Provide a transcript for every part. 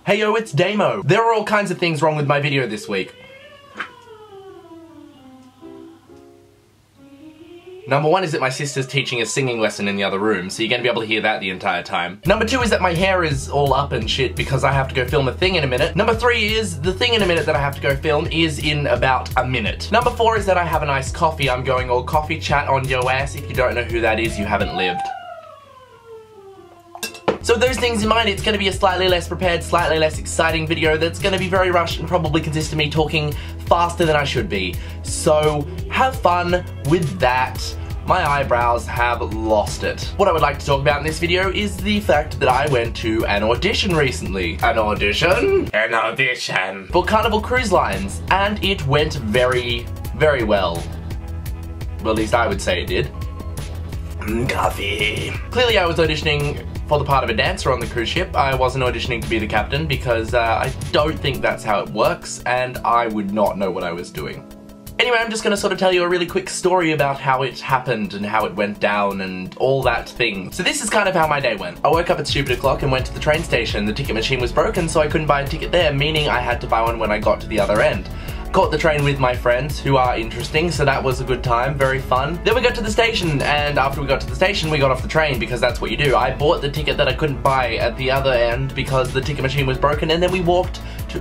Hey yo, it's Damo. There are all kinds of things wrong with my video this week. Number one is that my sister's teaching a singing lesson in the other room, so you're gonna be able to hear that the entire time. Number two is that my hair is all up and shit because I have to go film a thing in a minute. Number three is the thing in a minute that I have to go film is in about a minute. Number four is that I have an iced coffee. I'm going all coffee chat on yo ass. If you don't know who that is, you haven't lived. So with those things in mind, it's going to be a slightly less prepared, slightly less exciting video that's going to be very rushed and probably consist of me talking faster than I should be. So have fun with that. My eyebrows have lost it. What I would like to talk about in this video is the fact that I went to an audition recently. An audition? An audition. For Carnival Cruise Lines, and it went very, very well. Well, at least I would say it did. Coffee. Clearly I was auditioning for the part of a dancer on the cruise ship. I wasn't auditioning to be the captain because I don't think that's how it works, and I would not know what I was doing. Anyway, I'm just gonna sort of tell you a really quick story about how it happened and how it went down and all that thing. So this is kind of how my day went. I woke up at stupid o'clock and went to the train station. The ticket machine was broken, so I couldn't buy a ticket there, meaning I had to buy one when I got to the other end. Caught the train with my friends, who are interesting, so that was a good time, very fun. Then we got to the station, and after we got to the station, we got off the train, because that's what you do. I bought the ticket that I couldn't buy at the other end because the ticket machine was broken, and then we walked to...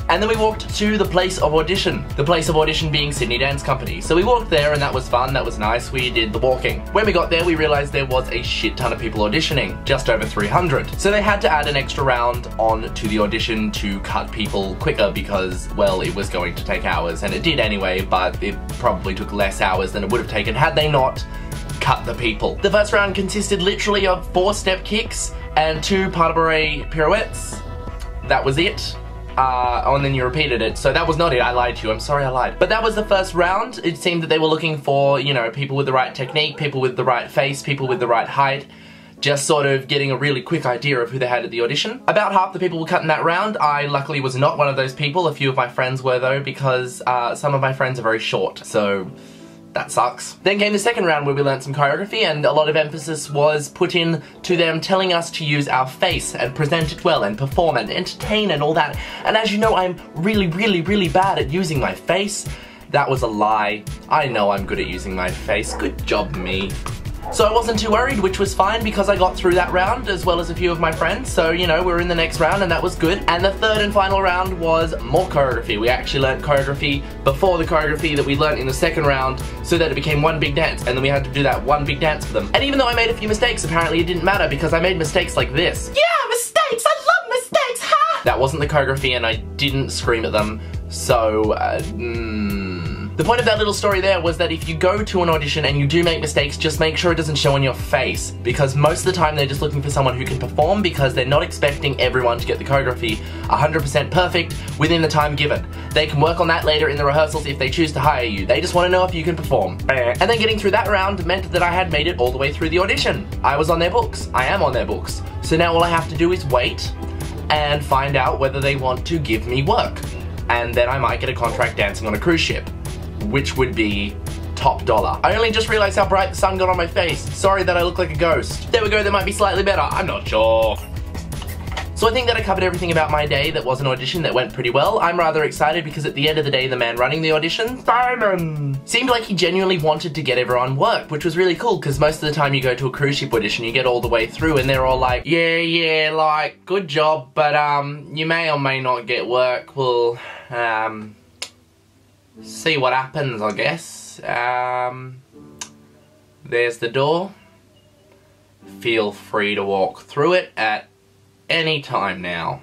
And then we walked to the place of audition. The place of audition being Sydney Dance Company. So we walked there and that was fun, that was nice, we did the walking. When we got there we realised there was a shit ton of people auditioning, just over 300. So they had to add an extra round on to the audition to cut people quicker because, well, it was going to take hours, and it did anyway, but it probably took less hours than it would have taken had they not cut the people. The first round consisted literally of 4 step kicks and 2 pas de bourrée pirouettes. That was it. And then you repeated it, so that was not it, I lied to you, I'm sorry I lied. But that was the first round. It seemed that they were looking for, you know, people with the right technique, people with the right face, people with the right height, just sort of getting a really quick idea of who they had at the audition. About half the people were cut in that round. I luckily was not one of those people. A few of my friends were though, because some of my friends are very short, so that sucks. Then came the second round where we learned some choreography, and a lot of emphasis was put in to them telling us to use our face and present it well and perform and entertain and all that. And as you know, I'm really, really, really bad at using my face. That was a lie. I know I'm good at using my face. Good job, me. So I wasn't too worried, which was fine because I got through that round as well as a few of my friends. So, you know, we're in the next round and that was good. And the third and final round was more choreography. We actually learned choreography before the choreography that we learned in the second round so that it became one big dance, and then we had to do that one big dance for them. And even though I made a few mistakes, apparently it didn't matter because I made mistakes like this. Yeah, mistakes! I love mistakes! Ha! That wasn't the choreography and I didn't scream at them, so, The point of that little story there was that if you go to an audition and you do make mistakes, just make sure it doesn't show on your face, because most of the time they're just looking for someone who can perform because they're not expecting everyone to get the choreography 100% perfect within the time given. They can work on that later in the rehearsals if they choose to hire you. They just want to know if you can perform. And then getting through that round meant that I had made it all the way through the audition. I was on their books. I am on their books. So now all I have to do is wait and find out whether they want to give me work. And then I might get a contract dancing on a cruise ship, which would be top dollar. I only just realized how bright the sun got on my face. Sorry that I look like a ghost. There we go, that might be slightly better. I'm not sure. So I think that I covered everything about my day that was an audition that went pretty well. I'm rather excited because at the end of the day, the man running the audition, Simon, seemed like he genuinely wanted to get everyone work, which was really cool because most of the time you go to a cruise ship audition, you get all the way through and they're all like, yeah, like, good job, but you may or may not get work. We'll, see what happens, I guess. There's the door. Feel free to walk through it at any time now.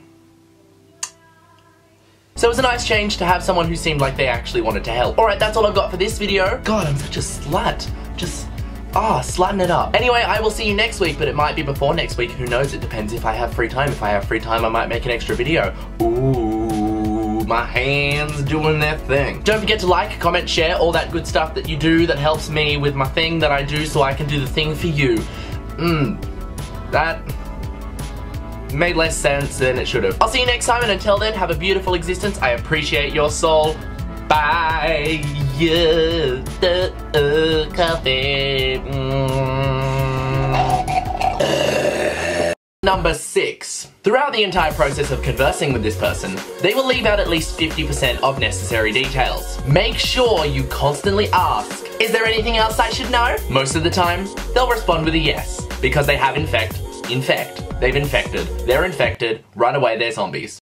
So it was a nice change to have someone who seemed like they actually wanted to help. Alright, that's all I've got for this video. God, I'm such a slut. Just, slutting it up. Anyway, I will see you next week, but it might be before next week. Who knows? It depends if I have free time. If I have free time, I might make an extra video. Ooh, my hands doing their thing. Don't forget to like, comment, share, all that good stuff that you do that helps me with my thing that I do so I can do the thing for you. That made less sense than it should have. I'll see you next time, and until then, have a beautiful existence. I appreciate your soul. Bye. Yeah, coffee. Number 6. Throughout the entire process of conversing with this person, they will leave out at least 50% of necessary details. Make sure you constantly ask, is there anything else I should know? Most of the time, they'll respond with a yes, because they have they've infected, they're infected, run away, they're zombies.